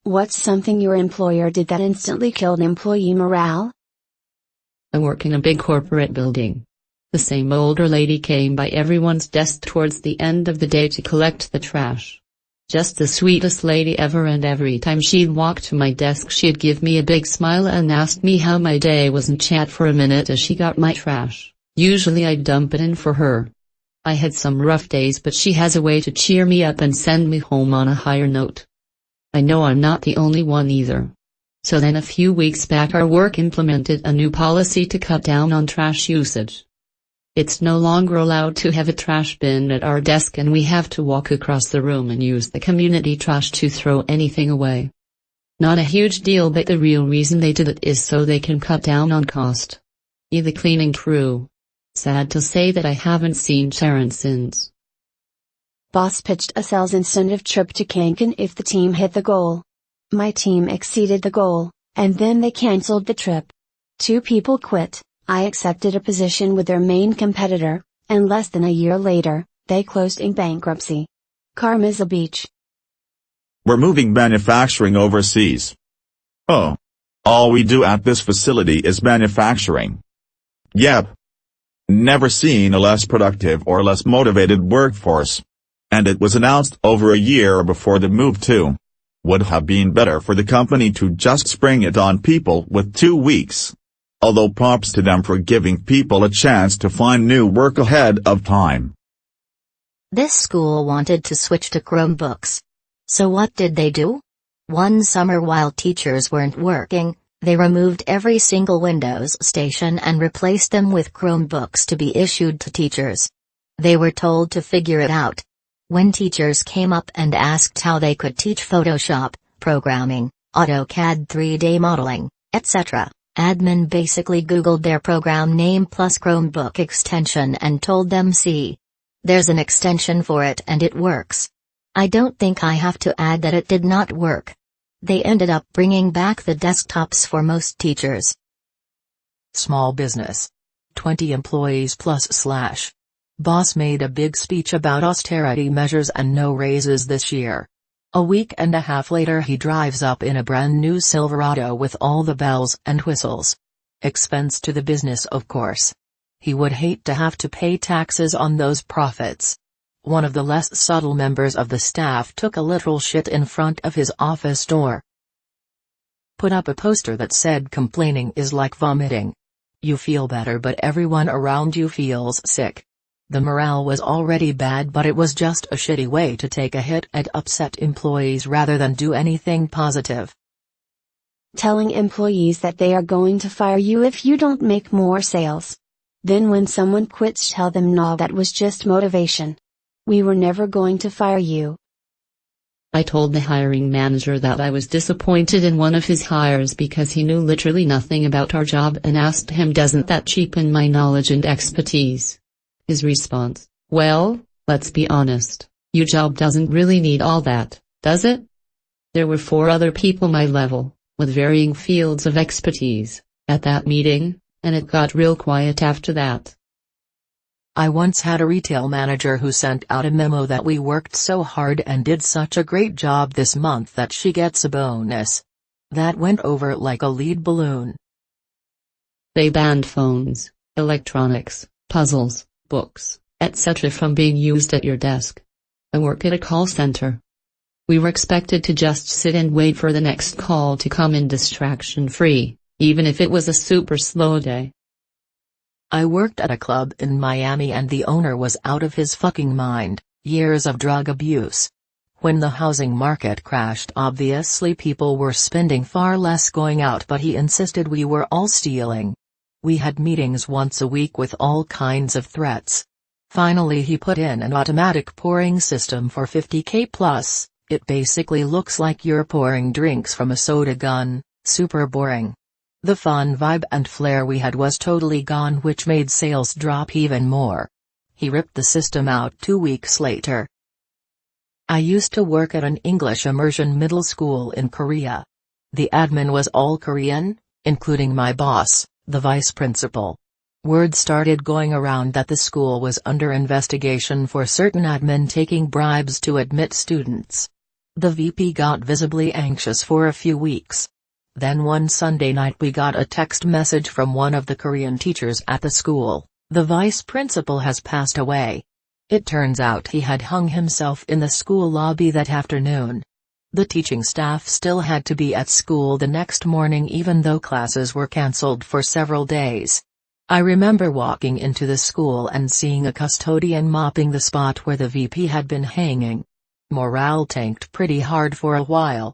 What's something your employer did that instantly killed employee morale? I work in a big corporate building. The same older lady came by everyone's desk towards the end of the day to collect the trash. Just the sweetest lady ever, and every time she'd walk to my desk she'd give me a big smile and ask me how my day was and chat for a minute as she got my trash. Usually I'd dump it in for her. I had some rough days, but she has a way to cheer me up and send me home on a higher note. I know I'm not the only one either. So then a few weeks back our work implemented a new policy to cut down on trash usage. It's no longer allowed to have a trash bin at our desk, and we have to walk across the room and use the community trash to throw anything away. Not a huge deal, but the real reason they did it is so they can cut down on cost. The cleaning crew. Sad to say that I haven't seen Sharon since. Boss pitched a sales incentive trip to Cancun if the team hit the goal. My team exceeded the goal, and then they cancelled the trip. 2 people quit. I accepted a position with their main competitor, and less than a year later, they closed in bankruptcy. Carmel Beach. We're moving manufacturing overseas. Oh. All we do at this facility is manufacturing. Yep. Never seen a less productive or less motivated workforce. And it was announced over a year before the move too. Would have been better for the company to just spring it on people with 2 weeks. Although props to them for giving people a chance to find new work ahead of time. This school wanted to switch to Chromebooks. So what did they do? One summer while teachers weren't working, they removed every single Windows station and replaced them with Chromebooks to be issued to teachers. They were told to figure it out. When teachers came up and asked how they could teach Photoshop, programming, AutoCAD 3D modeling, etc., admin basically Googled their program name plus Chromebook extension and told them, see. There's an extension for it and it works. I don't think I have to add that it did not work. They ended up bringing back the desktops for most teachers. Small business. 20 employees plus / Boss made a big speech about austerity measures and no raises this year. A week and a half later he drives up in a brand new Silverado with all the bells and whistles. Expense to the business, of course. He would hate to have to pay taxes on those profits. One of the less subtle members of the staff took a literal shit in front of his office door. Put up a poster that said complaining is like vomiting. You feel better but everyone around you feels sick. The morale was already bad, but it was just a shitty way to take a hit and upset employees rather than do anything positive. Telling employees that they are going to fire you if you don't make more sales. Then when someone quits, tell them no, that was just motivation. We were never going to fire you. I told the hiring manager that I was disappointed in one of his hires because he knew literally nothing about our job and asked him, doesn't that cheapen my knowledge and expertise? His response, well, let's be honest, your job doesn't really need all that, does it? There were 4 other people my level, with varying fields of expertise, at that meeting, and it got real quiet after that. I once had a retail manager who sent out a memo that we worked so hard and did such a great job this month that she gets a bonus. That went over like a lead balloon. They banned phones, electronics, puzzles, books, etc. from being used at your desk. I work at a call center. We were expected to just sit and wait for the next call to come in distraction-free, even if it was a super slow day. I worked at a club in Miami and the owner was out of his fucking mind, years of drug abuse. When the housing market crashed, obviously people were spending far less going out, but he insisted we were all stealing. We had meetings once a week with all kinds of threats. Finally he put in an automatic pouring system for $50K plus. It basically looks like you're pouring drinks from a soda gun, super boring. The fun vibe and flair we had was totally gone, which made sales drop even more. He ripped the system out 2 weeks later. I used to work at an English immersion middle school in Korea. The admin was all Korean, including my boss, the vice principal. Word started going around that the school was under investigation for certain admin taking bribes to admit students. The VP got visibly anxious for a few weeks. Then one Sunday night we got a text message from one of the Korean teachers at the school: "The vice principal has passed away." It turns out he had hung himself in the school lobby that afternoon. The teaching staff still had to be at school the next morning even though classes were cancelled for several days. I remember walking into the school and seeing a custodian mopping the spot where the VP had been hanging. Morale tanked pretty hard for a while.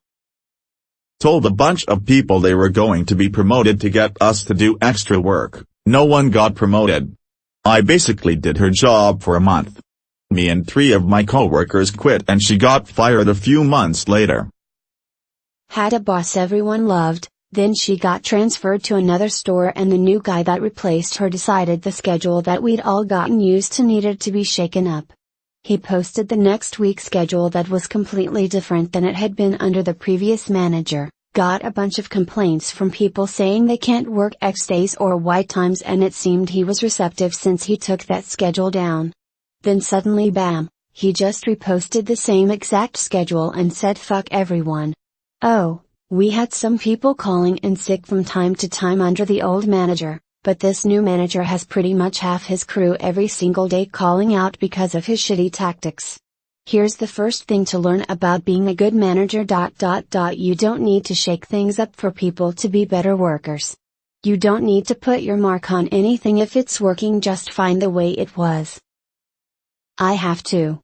Told a bunch of people they were going to be promoted to get us to do extra work. No one got promoted. I basically did her job for a month. Me and 3 of my coworkers quit and she got fired a few months later. Had a boss everyone loved, then she got transferred to another store and the new guy that replaced her decided the schedule that we'd all gotten used to needed to be shaken up. He posted the next week's schedule that was completely different than it had been under the previous manager, got a bunch of complaints from people saying they can't work X days or Y times, and it seemed he was receptive since he took that schedule down. Then suddenly bam, he just reposted the same exact schedule and said fuck everyone. Oh, we had some people calling in sick from time to time under the old manager, but this new manager has pretty much half his crew every single day calling out because of his shitty tactics. Here's the first thing to learn about being a good manager. You don't need to shake things up for people to be better workers. You don't need to put your mark on anything if it's working just fine the way it was. I have to.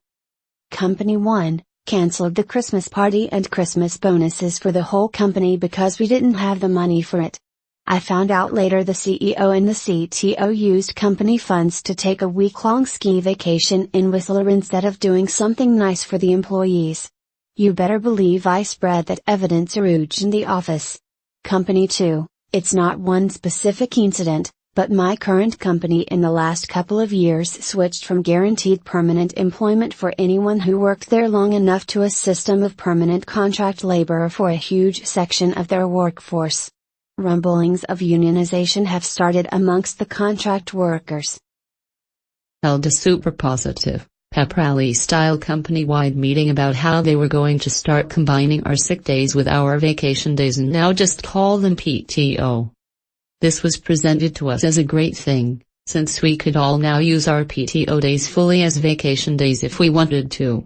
Company 1 canceled the Christmas party and Christmas bonuses for the whole company because we didn't have the money for it. I found out later the CEO and the CTO used company funds to take a week-long ski vacation in Whistler instead of doing something nice for the employees. You better believe I spread that evidence in the office. Company 2, it's not one specific incident, but my current company in the last couple of years switched from guaranteed permanent employment for anyone who worked there long enough to a system of permanent contract labor for a huge section of their workforce. Rumblings of unionization have started amongst the contract workers. Held a super positive, pep rally-style company-wide meeting about how they were going to start combining our sick days with our vacation days and now just call them PTO. This was presented to us as a great thing, since we could all now use our PTO days fully as vacation days if we wanted to.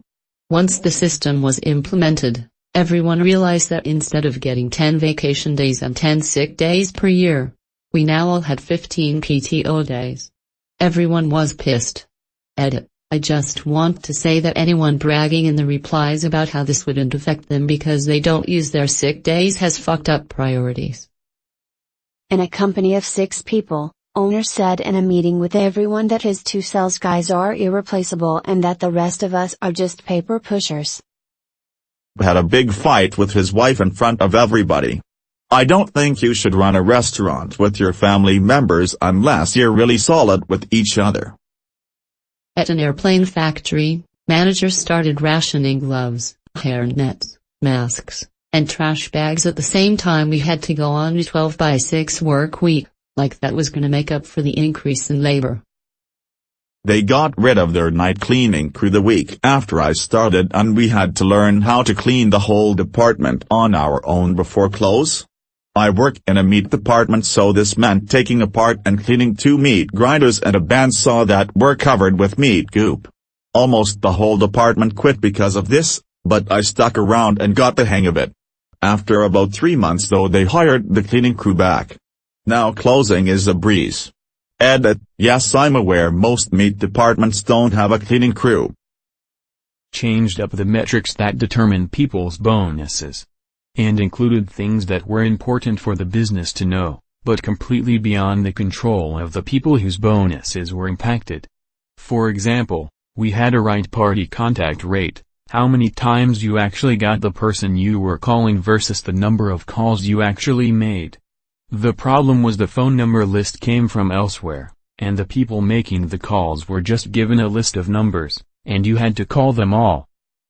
Once the system was implemented, everyone realized that instead of getting 10 vacation days and 10 sick days per year, we now all had 15 PTO days. Everyone was pissed. Edit. I just want to say that anyone bragging in the replies about how this wouldn't affect them because they don't use their sick days has fucked up priorities. In a company of 6 people, owner said in a meeting with everyone that his 2 sales guys are irreplaceable and that the rest of us are just paper pushers. Had a big fight with his wife in front of everybody. I don't think you should run a restaurant with your family members unless you're really solid with each other. At an airplane factory, managers started rationing gloves, hairnets, masks, and trash bags at the same time we had to go on a 12/6 work week, like that was gonna make up for the increase in labor. They got rid of their night cleaning crew the week after I started and we had to learn how to clean the whole department on our own before close. I work in a meat department, so this meant taking apart and cleaning 2 meat grinders and a bandsaw that were covered with meat goop. Almost the whole department quit because of this, but I stuck around and got the hang of it. After about 3 months though, they hired the cleaning crew back. Now closing is a breeze. Edit. Yes, I'm aware most meat departments don't have a cleaning crew. Changed up the metrics that determine people's bonuses. And included things that were important for the business to know, but completely beyond the control of the people whose bonuses were impacted. For example, we had a right party contact rate, how many times you actually got the person you were calling versus the number of calls you actually made. The problem was the phone number list came from elsewhere, and the people making the calls were just given a list of numbers, and you had to call them all.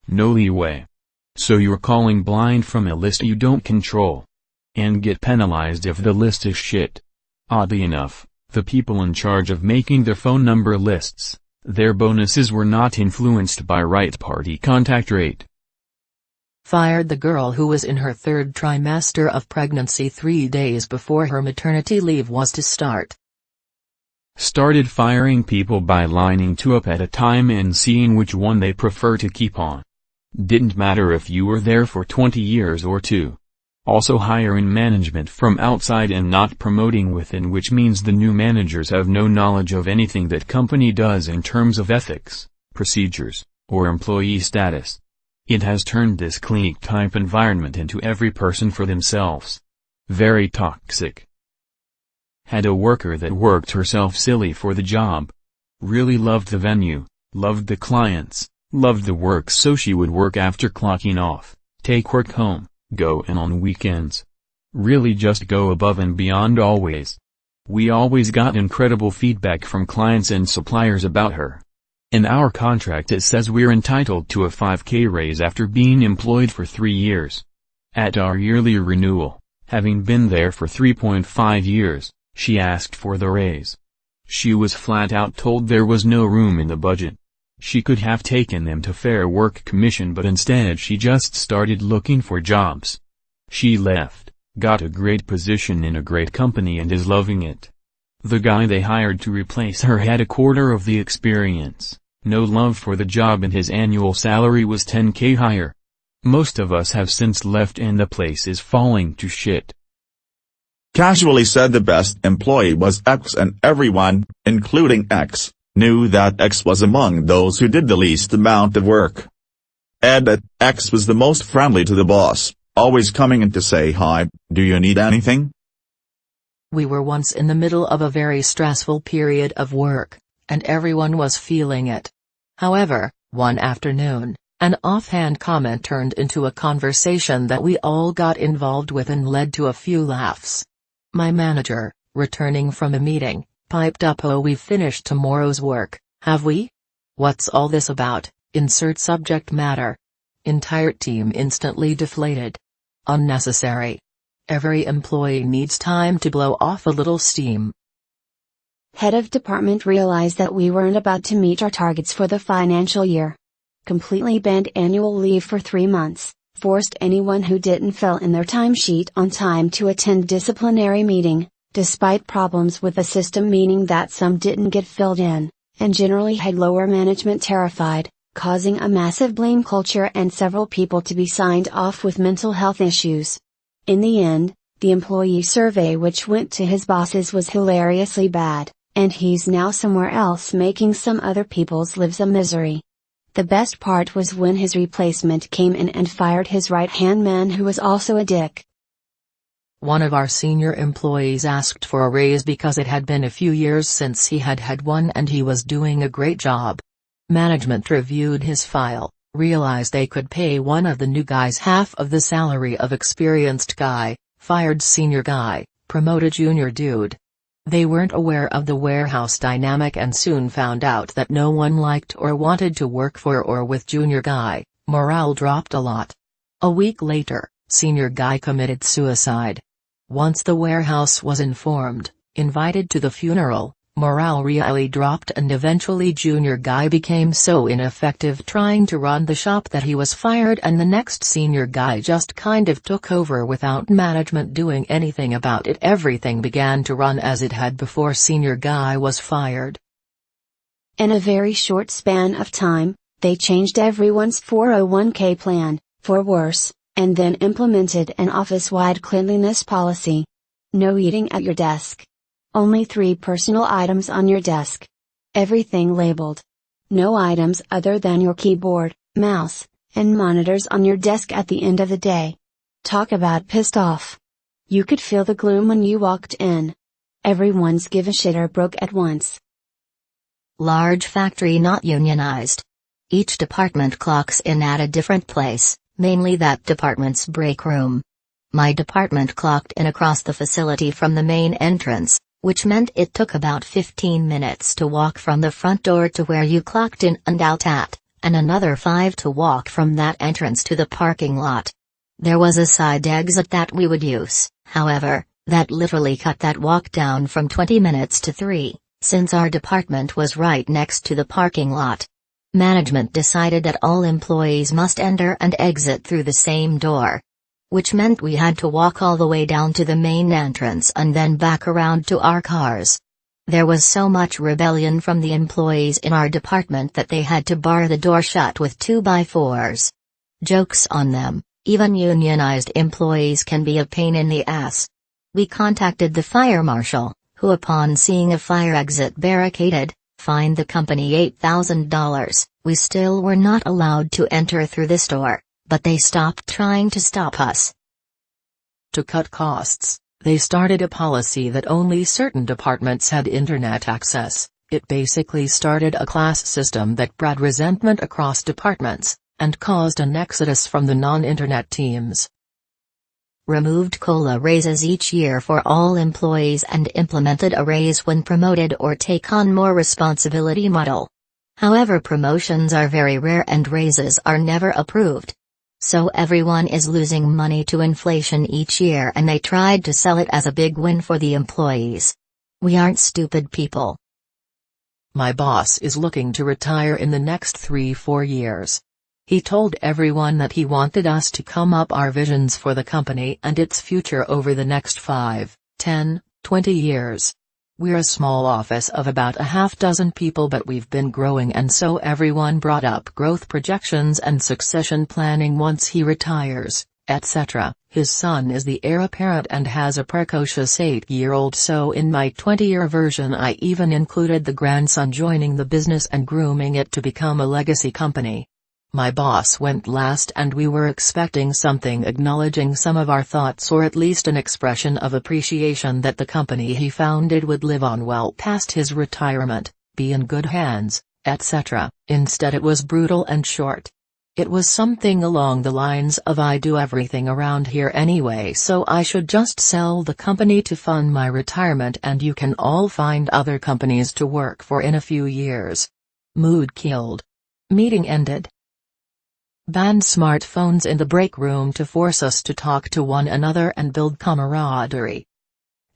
No leeway. So you're calling blind from a list you don't control. And get penalized if the list is shit. Oddly enough, the people in charge of making the phone number lists, their bonuses were not influenced by right party contact rate. Fired the girl who was in her third trimester of pregnancy 3 days before her maternity leave was to start. Started firing people by lining 2 up at a time and seeing which one they prefer to keep on. Didn't matter if you were there for 20 years or 2. Also hiring management from outside and not promoting within, which means the new managers have no knowledge of anything that company does in terms of ethics, procedures, or employee status. It has turned this clique-type environment into every person for themselves. Very toxic. Had a worker that worked herself silly for the job. Really loved the venue, loved the clients, loved the work, so she would work after clocking off, take work home, go in on weekends. Really just go above and beyond always. We always got incredible feedback from clients and suppliers about her. In our contract it says we're entitled to a 5K raise after being employed for 3 years. At our yearly renewal, having been there for 3.5 years, she asked for the raise. She was flat out told there was no room in the budget. She could have taken them to Fair Work Commission, but instead she just started looking for jobs. She left, got a great position in a great company and is loving it. The guy they hired to replace her had 1/4 of the experience, no love for the job, and his annual salary was 10K higher. Most of us have since left and the place is falling to shit. Casually said the best employee was X, and everyone, including X, knew that X was among those who did the least amount of work. Ed, X was the most friendly to the boss, always coming in to say hi, do you need anything? We were once in the middle of a very stressful period of work, and everyone was feeling it. However, one afternoon, an offhand comment turned into a conversation that we all got involved with and led to a few laughs. My manager, returning from a meeting, piped up, "Oh, we've finished tomorrow's work, have we? What's all this about? Insert subject matter." Entire team instantly deflated. Unnecessary. Every employee needs time to blow off a little steam. Head of department realized that we weren't about to meet our targets for the financial year. Completely banned annual leave for 3 months, forced anyone who didn't fill in their timesheet on time to attend disciplinary meeting, despite problems with the system, meaning that some didn't get filled in, and generally had lower management terrified, causing a massive blame culture and several people to be signed off with mental health issues. In the end, the employee survey which went to his bosses was hilariously bad, and he's now somewhere else making some other people's lives a misery. The best part was when his replacement came in and fired his right-hand man, who was also a dick. One of our senior employees asked for a raise because it had been a few years since he had had one and he was doing a great job. Management reviewed his file, realized they could pay one of the new guys half of the salary of experienced guy, fired senior guy, promoted junior dude. They weren't aware of the warehouse dynamic and soon found out that no one liked or wanted to work for or with junior guy. Morale dropped a lot. A week later, senior guy committed suicide. Once the warehouse was informed, invited to the funeral, morale really dropped and eventually junior guy became so ineffective trying to run the shop that he was fired, and the next senior guy just kind of took over without management doing anything about it. Everything began to run as it had before senior guy was fired. In a very short span of time, they changed everyone's 401k plan, for worse, and then implemented an office-wide cleanliness policy. No eating at your desk. Only 3 personal items on your desk. Everything labeled. No items other than your keyboard, mouse, and monitors on your desk at the end of the day. Talk about pissed off. You could feel the gloom when you walked in. Everyone's give a shitter broke at once. Large factory not unionized. Each department clocks in at a different place, mainly that department's break room. My department clocked in across the facility from the main entrance, which meant it took about 15 minutes to walk from the front door to where you clocked in and out at, and another 5 to walk from that entrance to the parking lot. There was a side exit that we would use, however, that literally cut that walk down from 20 minutes to 3, since our department was right next to the parking lot. Management decided that all employees must enter and exit through the same door. Which meant we had to walk all the way down to the main entrance and then back around to our cars. There was so much rebellion from the employees in our department that they had to bar the door shut with 2x4s. Joke's on them, even unionized employees can be a pain in the ass. We contacted the fire marshal, who upon seeing a fire exit barricaded, fined the company $8,000. We still were not allowed to enter through this door, but they stopped trying to stop us. To cut costs, they started a policy that only certain departments had internet access. It basically started a class system that bred resentment across departments, and caused an exodus from the non-internet teams. Removed COLA raises each year for all employees and implemented a raise when promoted or take on more responsibility model. However, promotions are very rare and raises are never approved. So everyone is losing money to inflation each year, and they tried to sell it as a big win for the employees. We aren't stupid people. My boss is looking to retire in the next 3-4 years. He told everyone that he wanted us to come up our visions for the company and its future over the next 5, 10, 20 years. We're a small office of about a half-dozen people, but we've been growing, and so everyone brought up growth projections and succession planning once he retires, etc. His son is the heir apparent and has a precocious 8-year-old, so in my 20-year version I even included the grandson joining the business and grooming it to become a legacy company. My boss went last, and we were expecting something acknowledging some of our thoughts, or at least an expression of appreciation that the company he founded would live on well past his retirement, be in good hands, etc. Instead it was brutal and short. It was something along the lines of, I do everything around here anyway, so I should just sell the company to fund my retirement and you can all find other companies to work for in a few years. Mood killed. Meeting ended. Banned smartphones in the break room to force us to talk to one another and build camaraderie.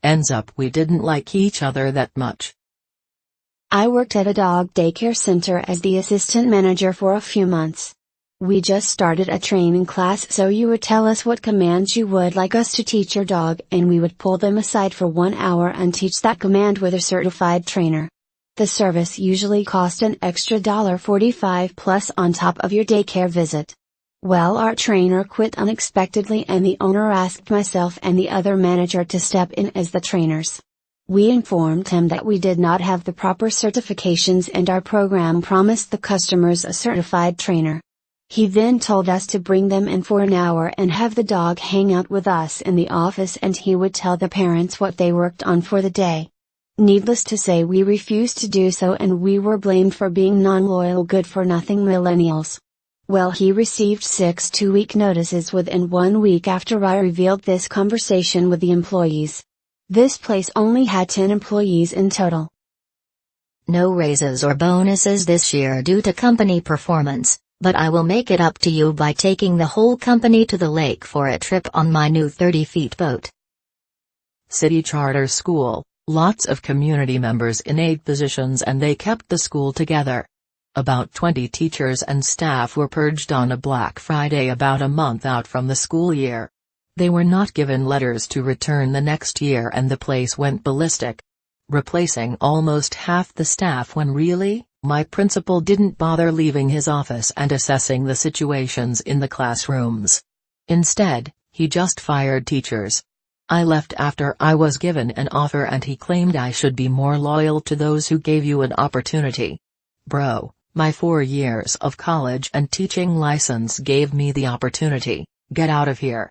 Ends up we didn't like each other that much. I worked at a dog daycare center as the assistant manager for a few months. We just started a training class, so you would tell us what commands you would like us to teach your dog, and we would pull them aside for 1 hour and teach that command with a certified trainer. The service usually cost an extra $45 plus on top of your daycare visit. Well, our trainer quit unexpectedly, and the owner asked myself and the other manager to step in as the trainers. We informed him that we did not have the proper certifications and our program promised the customers a certified trainer. He then told us to bring them in for an hour and have the dog hang out with us in the office, and he would tell the parents what they worked on for the day. Needless to say, we refused to do so, and we were blamed for being non-loyal, good-for-nothing millennials. Well, he received 6 two-week notices within 1 week after I revealed this conversation with the employees. This place only had 10 employees in total. No raises or bonuses this year due to company performance, but I will make it up to you by taking the whole company to the lake for a trip on my new 30-feet boat. City charter school. Lots of community members in aid positions, and they kept the school together. About 20 teachers and staff were purged on a Black Friday about a month out from the school year. They were not given letters to return the next year, and the place went ballistic. Replacing almost half the staff when really, my principal didn't bother leaving his office and assessing the situations in the classrooms. Instead, he just fired teachers. I left after I was given an offer, and he claimed I should be more loyal to those who gave you an opportunity. Bro, my 4 years of college and teaching license gave me the opportunity. Get out of here.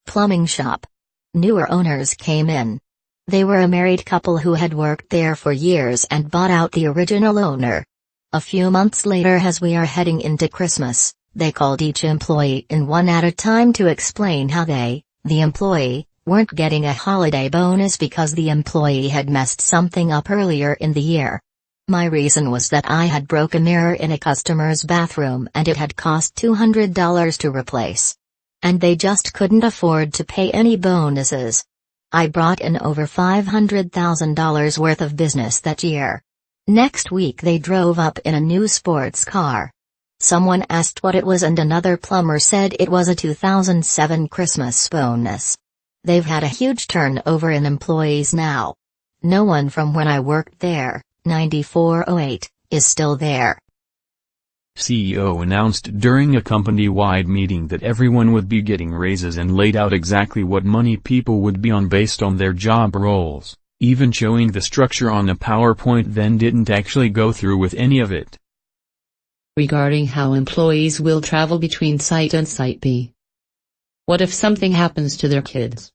Plumbing shop. Newer owners came in. They were a married couple who had worked there for years and bought out the original owner. A few months later, as we are heading into Christmas, they called each employee in one at a time to explain how they, the employee, weren't getting a holiday bonus because the employee had messed something up earlier in the year. My reason was that I had broke a mirror in a customer's bathroom and it had cost $200 to replace. And they just couldn't afford to pay any bonuses. I brought in over $500,000 worth of business that year. Next week they drove up in a new sports car. Someone asked what it was and another plumber said it was a 2007 Christmas bonus. They've had a huge turnover in employees now. No one from when I worked there, 9408, is still there. CEO announced during a company-wide meeting that everyone would be getting raises and laid out exactly what money people would be on based on their job roles, even showing the structure on a PowerPoint, then didn't actually go through with any of it. Regarding how employees will travel between Site A and Site B. What if something happens to their kids?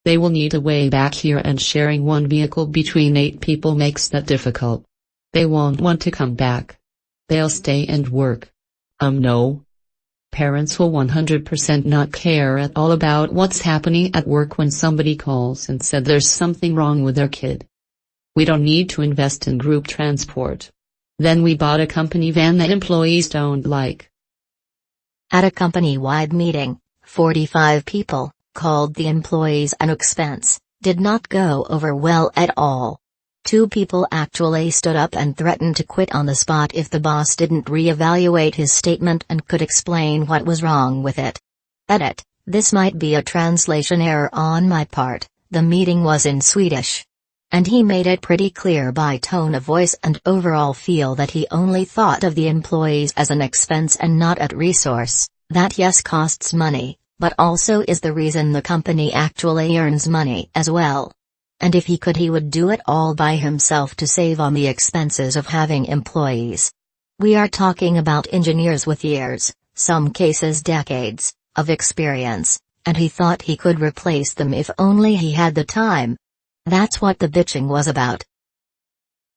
They will need a way back here, and sharing one vehicle between 8 people makes that difficult. They won't want to come back. They'll stay and work. No. Parents will 100% not care at all about what's happening at work when somebody calls and said there's something wrong with their kid. We don't need to invest in group transport. Then we bought a company van that employees don't like. At a company-wide meeting, 45 people, called the employees an expense, did not go over well at all. 2 people actually stood up and threatened to quit on the spot if the boss didn't re-evaluate his statement and could explain what was wrong with it. Edit: this might be a translation error on my part, the meeting was in Swedish. And he made it pretty clear by tone of voice and overall feel that he only thought of the employees as an expense and not a resource, that yes costs money, but also is the reason the company actually earns money as well. And if he could, he would do it all by himself to save on the expenses of having employees. We are talking about engineers with years, some cases decades, of experience, and he thought he could replace them if only he had the time. That's what the bitching was about.